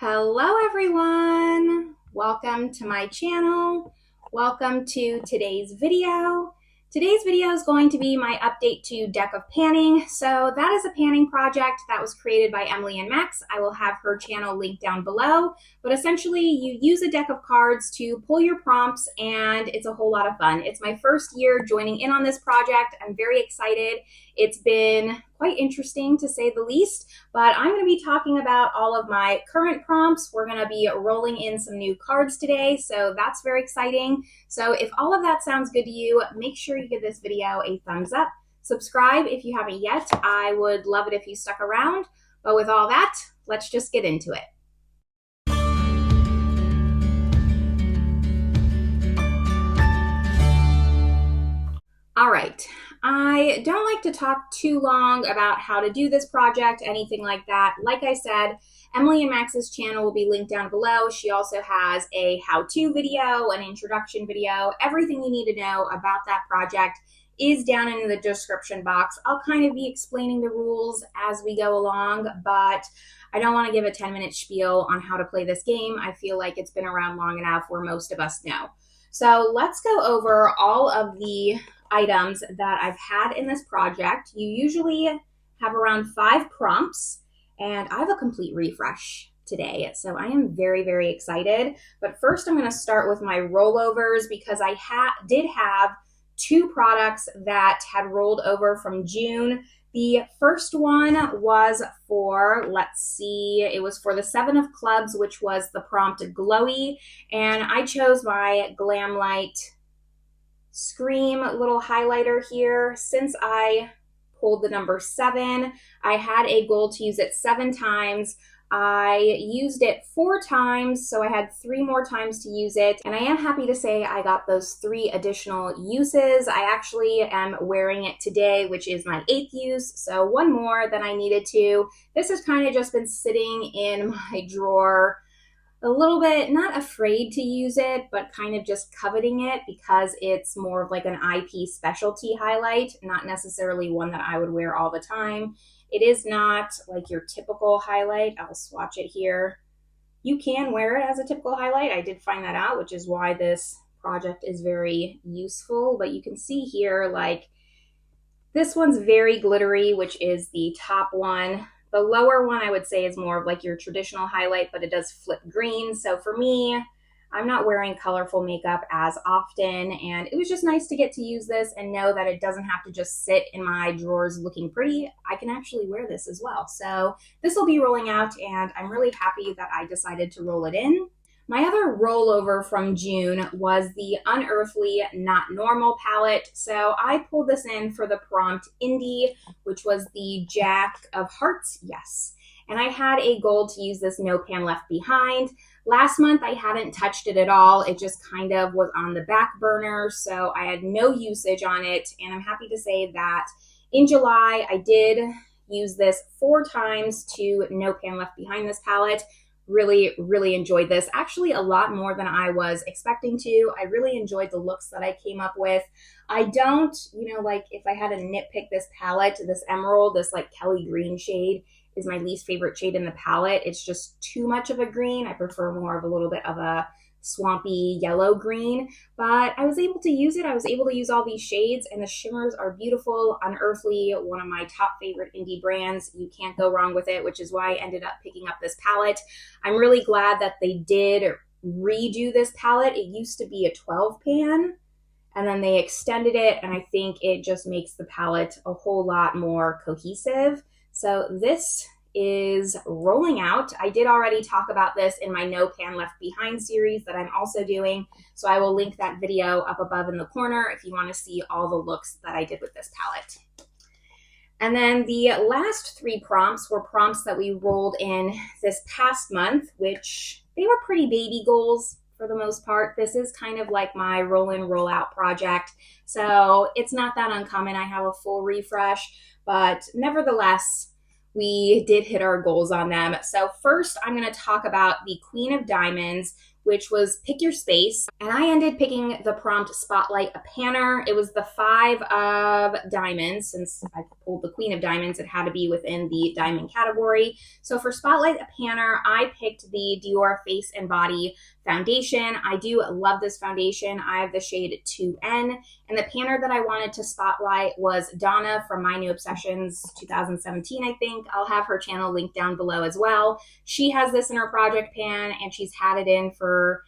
Hello everyone, welcome to my channel. Welcome to today's video. Today's video is going to be my update to deck of panning. So that is a panning project that was created by Emily and Max. I will have her channel linked down below, but essentially you use a deck of cards to pull your prompts and it's a whole lot of fun. It's my first year joining in on this project. I'm very excited. It's been quite interesting to say the least, but I'm going to be talking about all of my current prompts. We're going to be rolling in some new cards today, so that's very exciting. So if all of that sounds good to you, make sure you give this video a thumbs up. Subscribe if you haven't yet. I would love it if you stuck around. But with all that, let's just get into it. All right, I don't like to talk too long about how to do this project, anything like that. Like I said, Emily and Max's channel will be linked down below. She also has a how-to video, an introduction video. Everything you need to know about that project is down in the description box. I'll kind of be explaining the rules as we go along, but I don't want to give a 10-minute spiel on how to play this game. I feel like it's been around long enough where most of us know. So let's go over all of the items that I've had in this project. You usually have around 5 prompts, and I have a complete refresh today, so I am very, very excited. But first I'm going to start with my rollovers because I did have 2 products that had rolled over from June. The first one was for, let's see, it was for the 7 of clubs, which was the prompt Glowy, and I chose my Glamlite Scream little highlighter here. Since I pulled the number 7, I had a goal to use it 7 times. I used it 4 times, so I had 3 more times to use it, and I am happy to say I got those 3 additional uses. I actually am wearing it today, which is my 8th use, so 1 more than I needed to. This has kind of just been sitting in my drawer, a little bit, not afraid to use it, but kind of just coveting it because it's more of like an IP specialty highlight, not necessarily one that I would wear all the time. It is not like your typical highlight. I'll swatch it here. You can wear it as a typical highlight. I did find that out, which is why this project is very useful. But you can see here, like, this one's very glittery, which is the top one. The lower one I would say is more of like your traditional highlight, but it does flip green. So for me, I'm not wearing colorful makeup as often, and it was just nice to get to use this and know that it doesn't have to just sit in my drawers looking pretty. I can actually wear this as well. So this will be rolling out, and I'm really happy that I decided to roll it in. My other rollover from June was the Unearthly Not Normal palette. So I pulled this in for the prompt Indie, which was the Jack of Hearts, yes. And I had a goal to use this No Pan Left Behind. Last month I hadn't touched it at all. It just kind of was on the back burner, so I had no usage on it. And I'm happy to say that in July I did use this 4 times to No Pan Left Behind this palette. Really, really enjoyed this. Actually, a lot more than I was expecting to. I really enjoyed the looks that I came up with. I don't, like if I had to nitpick this palette, this emerald, this like Kelly green shade is my least favorite shade in the palette. It's just too much of a green. I prefer more of a little bit of a swampy yellow green, but I was able to use it. I was able to use all these shades, and the shimmers are beautiful. Unearthly, one of my top favorite indie brands. You can't go wrong with it, which is why I ended up picking up this palette. I'm really glad that they did redo this palette. It used to be a 12 pan, and then they extended it, and I think it just makes the palette a whole lot more cohesive. So this is rolling out. I did already talk about this in my No Pan Left Behind series that I'm also doing, so I will link that video up above in the corner if you want to see all the looks that I did with this palette. And then the last 3 prompts were prompts that we rolled in this past month, which they were pretty baby goals for the most part. This is kind of like my roll in, roll out project, so it's not that uncommon I have a full refresh, but nevertheless, we did hit our goals on them. So first, I'm going to talk about the Queen of Diamonds, which was pick your space. And I ended picking the prompt Spotlight a Panner. It was the 5 of diamonds. Since I pulled the Queen of Diamonds, it had to be within the diamond category. So for Spotlight a Panner, I picked the Dior Face and Body foundation. I do love this foundation. I have the shade 2N, and the panner that I wanted to spotlight was Donna from My New Obsessions 2017, I think. I'll have her channel linked down below as well. She has this in her project pan, and she's had it in for,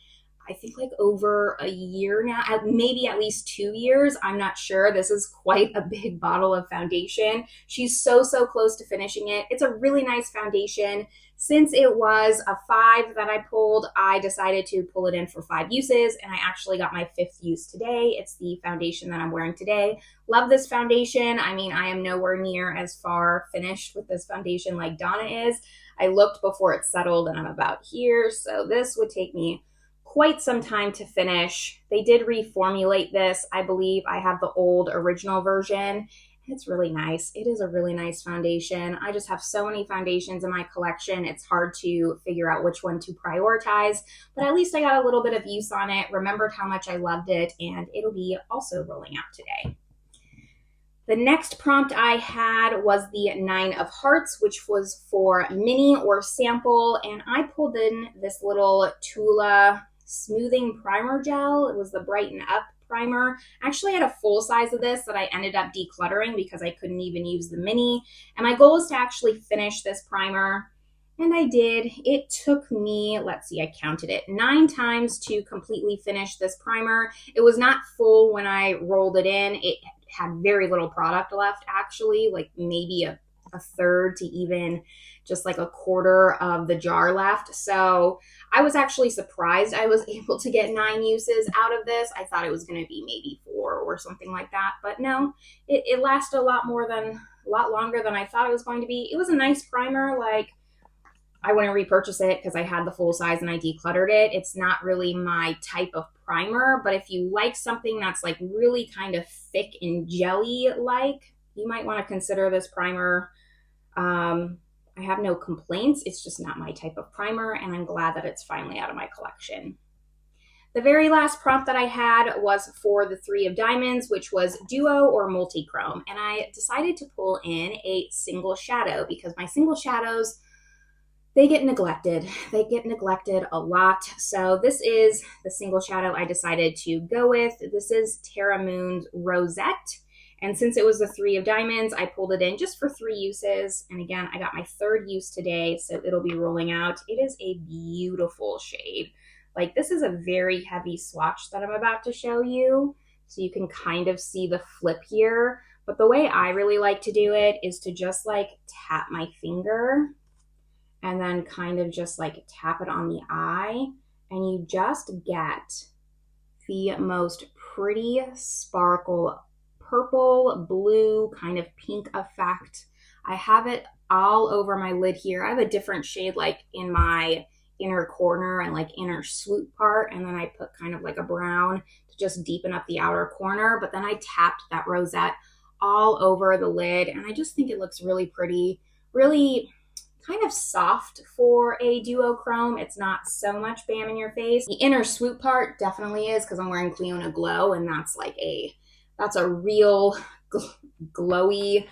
I think, like over a year now, maybe at least 2 years. I'm not sure. This is quite a big bottle of foundation. She's so close to finishing it. It's a really nice foundation. Since it was a 5 that I pulled, I decided to pull it in for 5 uses, and I actually got my 5th use today. It's the foundation that I'm wearing today. Love this foundation. I mean, I am nowhere near as far finished with this foundation like Donna is. I looked before it settled, and I'm about here, so this would take me quite some time to finish. They did reformulate this. I believe I have the old original version. It's really nice. It is a really nice foundation. I just have so many foundations in my collection. It's hard to figure out which one to prioritize, but at least I got a little bit of use on it, remembered how much I loved it, and it'll be also rolling out today. The next prompt I had was the 9 of Hearts, which was for mini or sample, and I pulled in this little Tula smoothing primer gel. It was the Brighten Up primer. I actually had a full size of this that I ended up decluttering because I couldn't even use the mini. And my goal is to actually finish this primer. And I did. It took me, let's see, I counted it, 9 times to completely finish this primer. It was not full when I rolled it in. It had very little product left, actually, like maybe a third to even just like a quarter of the jar left. So I was actually surprised I was able to get 9 uses out of this. I thought it was going to be maybe 4 or something like that, but no, it lasted a lot longer than I thought it was going to be. It was a nice primer. Like, I wouldn't repurchase it because I had the full size and I decluttered it. It's not really my type of primer, but if you like something that's like really kind of thick and jelly-like, you might want to consider this primer. I have no complaints. It's just not my type of primer, and I'm glad that it's finally out of my collection. The very last prompt that I had was for the 3 of Diamonds, which was duo or multichrome, and I decided to pull in a single shadow because my single shadows, they get neglected. They get neglected a lot. So this is the single shadow I decided to go with. This is Terra Moon's Rosette. And since it was the 3 of Diamonds, I pulled it in just for 3 uses. And again, I got my 3rd use today, so it'll be rolling out. It is a beautiful shade. Like, this is a very heavy swatch that I'm about to show you. So you can kind of see the flip here. But the way I really like to do it is to just like tap my finger and then kind of just like tap it on the eye. And you just get the most pretty sparkle purple, blue, kind of pink effect. I have it all over my lid here. I have a different shade like in my inner corner and like inner swoop part, and then I put kind of like a brown to just deepen up the outer corner, but then I tapped that rosette all over the lid, and I just think it looks really pretty, really kind of soft for a duochrome. It's not so much bam in your face. The inner swoop part definitely is because I'm wearing Cliona Glow, and that's a real glowy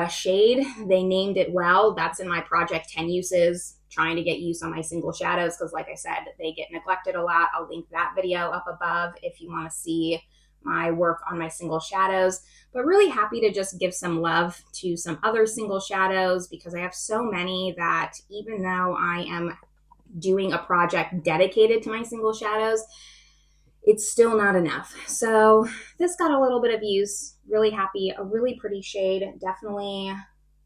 shade. They named it well. That's in my project 10 uses, trying to get use on my single shadows because, like I said, they get neglected a lot. I'll link that video up above if you want to see my work on my single shadows. But really happy to just give some love to some other single shadows because I have so many that even though I am doing a project dedicated to my single shadows, it's still not enough. So this got a little bit of use. Really happy. A really pretty shade. Definitely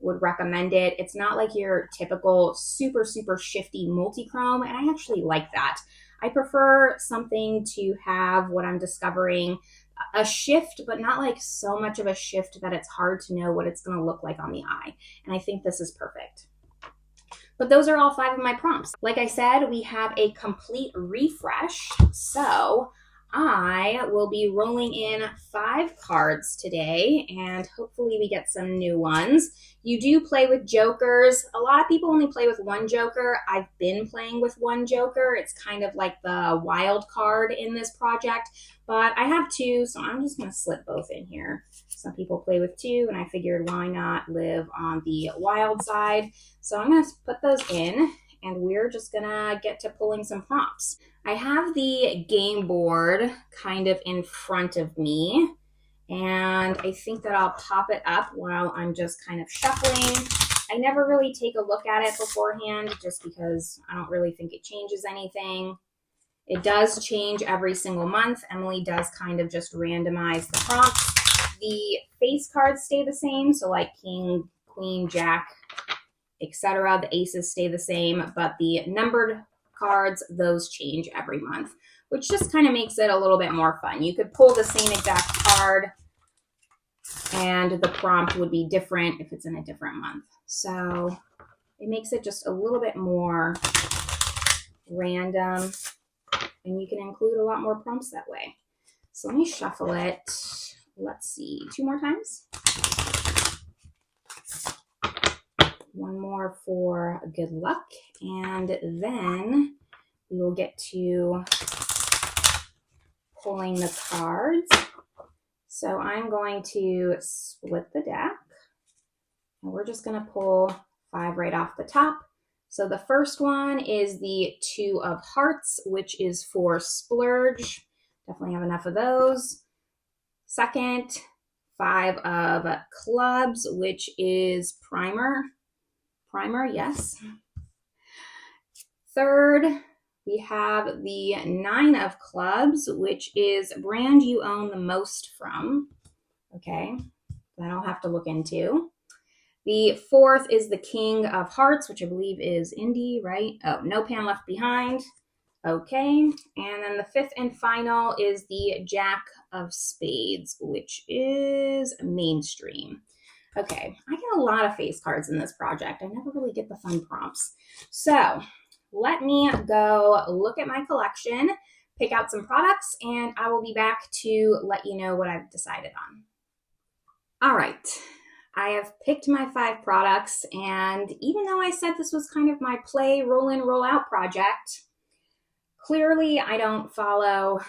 would recommend it. It's not like your typical super shifty multichrome, and I actually like that. I prefer something to have what I'm discovering a shift, but not like so much of a shift that it's hard to know what it's going to look like on the eye. And I think this is perfect. But those are all 5 of my prompts. Like I said, we have a complete refresh. So I will be rolling in 5 cards today, and hopefully we get some new ones. You do play with jokers. A lot of people only play with 1 joker. I've been playing with 1 joker. It's kind of like the wild card in this project, but I have 2, so I'm just going to slip both in here. Some people play with 2, and I figured why not live on the wild side. So I'm going to put those in, and we're just going to get to pulling some prompts. I have the game board kind of in front of me, and I think that I'll pop it up while I'm just kind of shuffling. I never really take a look at it beforehand just because I don't really think it changes anything. It does change every single month. Emily does kind of just randomize the prompts. The face cards stay the same, so like king, queen, jack, etc. The aces stay the same, but the numbered cards, those change every month, which just kind of makes it a little bit more fun. You could pull the same exact card and the prompt would be different if it's in a different month. So it makes it just a little bit more random, and you can include a lot more prompts that way. So let me shuffle it. Let's see, 2 more times. 1 more for good luck, and then we will get to pulling the cards. So I'm going to split the deck, and we're just going to pull 5 right off the top. So the first one is the 2 of hearts, which is for splurge. Definitely have enough of those. Second, 5 of clubs, which is primer. Primer, yes. Third, we have the 9 of clubs, which is brand you own the most from. Okay, that I'll have to look into. The 4th is the king of hearts, which I believe is indie, right? Oh, no pan left behind. Okay, and then the 5th and final is the jack of spades, which is mainstream. Okay, I get a lot of face cards in this project. I never really get the fun prompts. So let me go look at my collection, pick out some products, and I will be back to let you know what I've decided on. All right, I have picked my 5 products, and even though I said this was kind of my play, roll in, roll out project, clearly I don't follow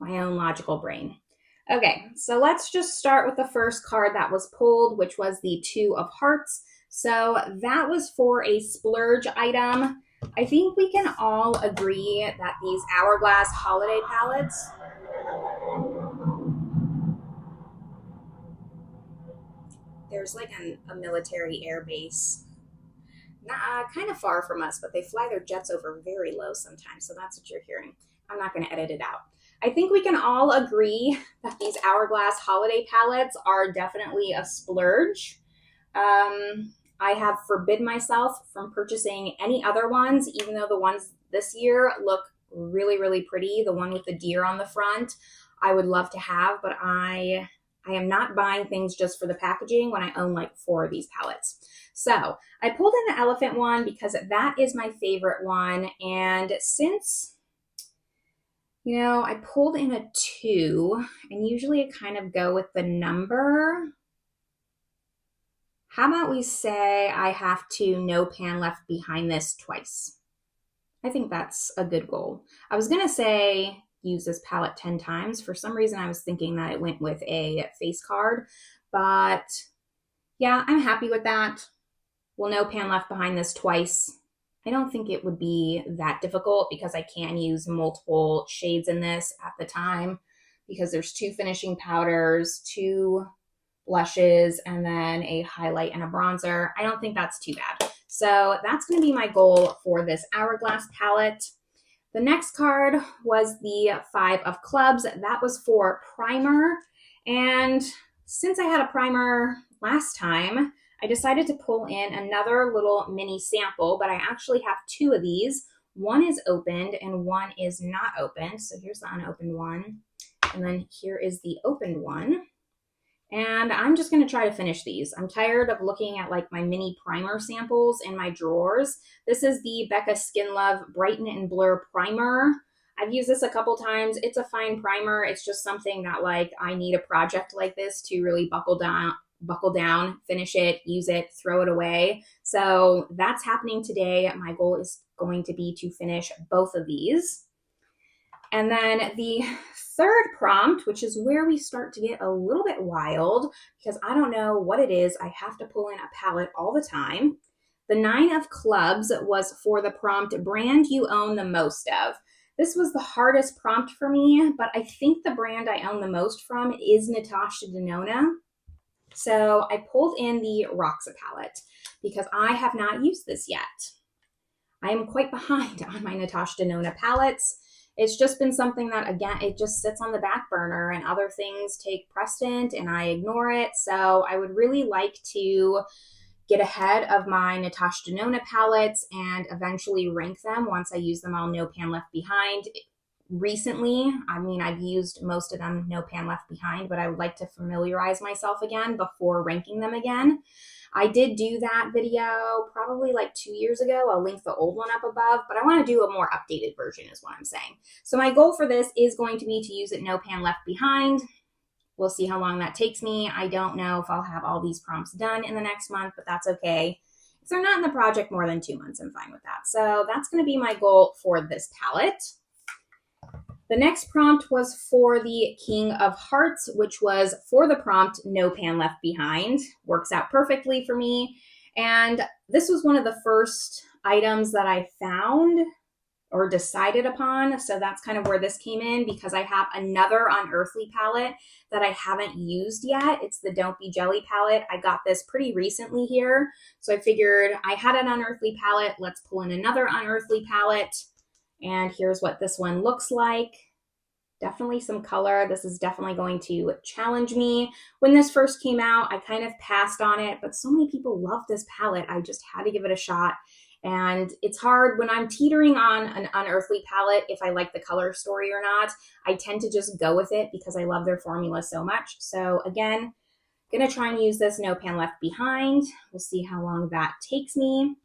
my own logical brain. Okay, so let's just start with the first card that was pulled, which was the 2 of hearts. So that was for a splurge item. I think we can all agree that these Hourglass holiday palettes there's like a military air base kind of far from us, but they fly their jets over very low sometimes, so that's what you're hearing. I'm not going to edit it out. I think we can all agree that these Hourglass holiday palettes are definitely a splurge. I have forbid myself from purchasing any other ones, even though the ones this year look really, really pretty. The one with the deer on the front, I would love to have, but I am not buying things just for the packaging when I own like 4 of these palettes. So I pulled in the elephant one because that is my favorite one. And since, you know, I pulled in a 2, and usually I kind of go with the number. How about we say I have to no pan left behind this twice? I think that's a good goal. I was going to say use this palette 10 times. For some reason, I was thinking that it went with a face card, but yeah, I'm happy with that. We'll no pan left behind this twice. I don't think it would be that difficult because I can use multiple shades in this at the time because there's 2 finishing powders, 2 blushes, and then a highlight and a bronzer. I don't think that's too bad. So that's going to be my goal for this Hourglass palette. The next card was the 5 of clubs. That was for primer. And since I had a primer last time, I decided to pull in another little mini sample, but I actually have 2 of these. One is opened and one is not opened. So here's the unopened one. And then here is the opened one. And I'm just going to try to finish these. I'm tired of looking at like my mini primer samples in my drawers. This is the Becca Skin Love Brighten and Blur Primer. I've used this a couple times. It's a fine primer. It's just something that like I need a project like this to really buckle down, finish it, use it, throw it away. So that's happening today. My goal is going to be to finish both of these. And then the third prompt, which is where we start to get a little bit wild because I don't know what it is. I have to pull in a palette all the time. The 9 of clubs was for the prompt brand you own the most of. This was the hardest prompt for me, but I think the brand I own the most from is Natasha Denona. So I pulled in the Roxa palette because I have not used this yet. I am quite behind on my Natasha Denona palettes. It's just been something that, again, it just sits on the back burner and other things take precedent and I ignore it. So I would really like to get ahead of my Natasha Denona palettes and eventually rank them once I use them all no pan left behind. Recently, I mean, I've used most of them no pan left behind, but I would like to familiarize myself again before ranking them again. I did do that video probably like 2 years ago. I'll link the old one up above, but I want to do a more updated version is what I'm saying. So my goal for this is going to be to use it no pan left behind. We'll see how long that takes me. I don't know if I'll have all these prompts done in the next month, but that's okay. If they're not in the project more than 2 months, I'm fine with that. So that's going to be my goal for this palette. The next prompt was for the King of Hearts, which was for the prompt no pan left behind. Works out perfectly for me. And this was one of the first items that I found or decided upon. So that's kind of where this came in because I have another Unearthly palette that I haven't used yet. It's the Don't Be Jelly palette. I got this pretty recently here. So I figured I had an Unearthly palette. Let's pull in another Unearthly palette. And here's what this one looks like. Definitely some color. This is definitely going to challenge me. When this first came out, I kind of passed on it, but so many people love this palette. I just had to give it a shot. And it's hard when I'm teetering on an Unearthly palette if I like the color story or not. I tend to just go with it because I love their formula so much. So again, gonna try and use this no pan left behind. We'll see how long that takes me.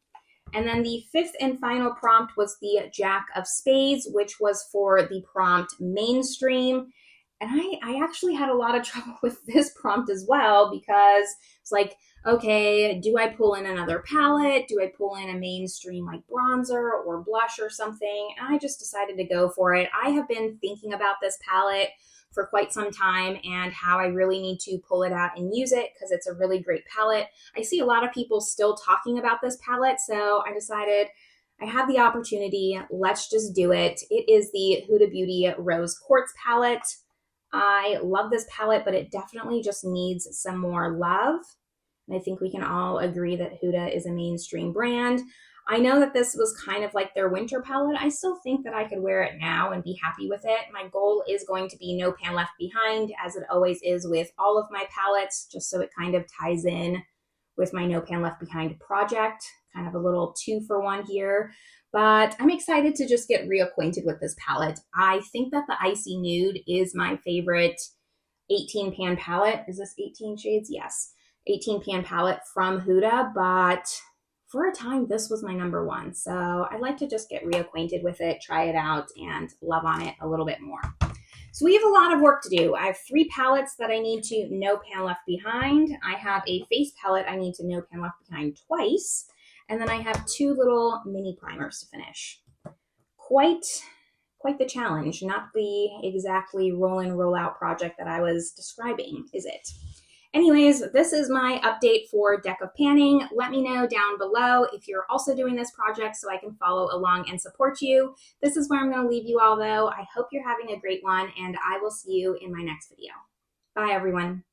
And then the fifth and final prompt was the Jack of Spades, which was for the prompt mainstream. And I actually had a lot of trouble with this prompt as well because it's like, okay, do I pull in another palette? Do I pull in a mainstream like bronzer or blush or something? And I just decided to go for it. I have been thinking about this palette for quite some time and how I really need to pull it out and use it because it's a really great palette. I see a lot of people still talking about this palette, so I decided I have the opportunity. Let's just do it. It is the Huda Beauty Rose Quartz palette. I love this palette, but it definitely just needs some more love. And I think we can all agree that Huda is a mainstream brand. I know that this was kind of like their winter palette. I still think that I could wear it now and be happy with it. My goal is going to be no pan left behind, as it always is with all of my palettes, just so it kind of ties in with my no pan left behind project. Kind of a little 2-for-1 here. But I'm excited to just get reacquainted with this palette. I think that the Icy Nude is my favorite 18 pan palette. Is this 18 shades? Yes. 18 pan palette from Huda, but for a time, this was my number one. So I'd like to just get reacquainted with it, try it out, and love on it a little bit more. So we have a lot of work to do. I have 3 palettes that I need to no pan left behind. I have a face palette I need to no pan left behind twice. And then I have 2 little mini primers to finish. Quite the challenge, not the exactly roll in, roll out project that I was describing, is it? Anyways, this is my update for Deck of Panning. Let me know down below if you're also doing this project so I can follow along and support you. This is where I'm going to leave you all though. I hope you're having a great one and I will see you in my next video. Bye everyone.